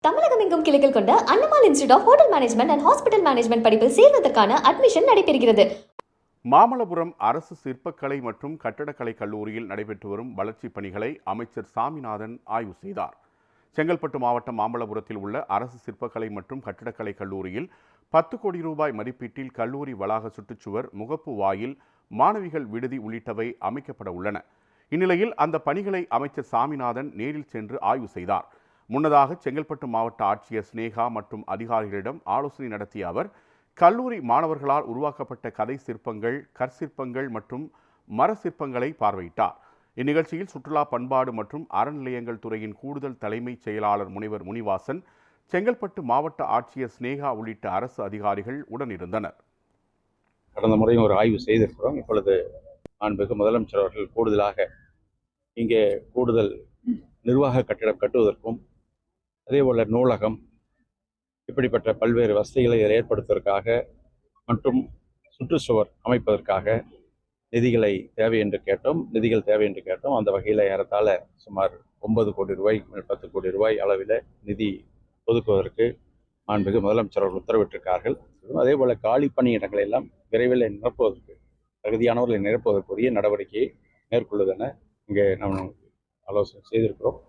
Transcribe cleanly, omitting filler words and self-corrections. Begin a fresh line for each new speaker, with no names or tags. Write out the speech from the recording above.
தமிழகம் எங்கும் கிளைகள் கொண்ட Annamal institute of hotel management and hospital management படிப்பில் சேர்வதற்கான அட்மிஷன் நடைபெறுகிறது.
மாமல்லபுரம் அரசு சிற்பக்கலை மற்றும் கட்டடக்கலை கல்லூரியில் நடைபெற்று வரும் வளர்ச்சிப் பணிகளை அமைச்சர் சாமிநாதன் ஆய்வு செய்தார். செங்கல்பட்டு மாவட்டம் மாமல்லபுரத்தில் உள்ள அரசு சிற்பக்கலை மற்றும் கட்டடக்கலை கல்லூரியில் 10 கோடி ரூபாய் மதிப்பீட்டில் கல்லூரி வளாக சுற்றுச்சுவர், முகப்பு வாயில், மாணவிகள் விடுதி உள்ளிட்டவை அமைக்கப்பட உள்ளன. இந்நிலையில் அந்த பணிகளை அமைச்சர் சாமிநாதன் நேரில் சென்று ஆய்வு செய்தார். முன்னதாக செங்கல்பட்டு மாவட்ட ஆட்சியர் ஸ்னேகா மற்றும் அதிகாரிகளிடம் ஆலோசனை நடத்திய அவர் கல்லூரி மாணவர்களால் உருவாக்கப்பட்ட கதை சிற்பங்கள், கற்சிற்பங்கள் மற்றும் மர சிற்பங்களை பார்வையிட்டார். இந்நிகழ்ச்சியில் சுற்றுலா, பண்பாடு மற்றும் அறநிலையங்கள் துறையின் கூடுதல் தலைமைச் செயலாளர் முனைவர் முனிவாசன், செங்கல்பட்டு மாவட்ட ஆட்சியர் ஸ்னேகா உள்ளிட்ட அரசு அதிகாரிகள் உடனிருந்தனர்.
கடந்த முறையும் ஒரு ஆய்வு செய்திருக்கிறோம். இப்பொழுது மாண்புமிகு முதலமைச்சர் அவர்கள் கூடுதலாக இங்கே கூடுதல் நிர்வாக கட்டிடம் கட்டுவதற்கும் அதேபோல நூலகம் இப்படிப்பட்ட பல்வேறு வசதிகளை ஏற்படுத்துவதற்காக மற்றும் சுற்றுச்சுவர் அமைப்பதற்காக நிதிகள் தேவை என்று கேட்டோம். அந்த வகையில் ஏறத்தாழ சுமார் 9 கோடி ரூபாய் 10 கோடி ரூபாய் அளவில் நிதி ஒதுக்குவதற்கு மாண்புமிகு முதலமைச்சர் அவர்கள் உத்தரவிட்டிருக்கார்கள். அதே போல காலி பணியிடங்களை எல்லாம் விரைவில் நிரப்புவதற்கு, தகுதியானவர்களை நிரப்புவதற்குரிய நடவடிக்கையை மேற்கொள்வதென இங்கே நாம் ஆலோசனை செய்திருக்கிறோம்.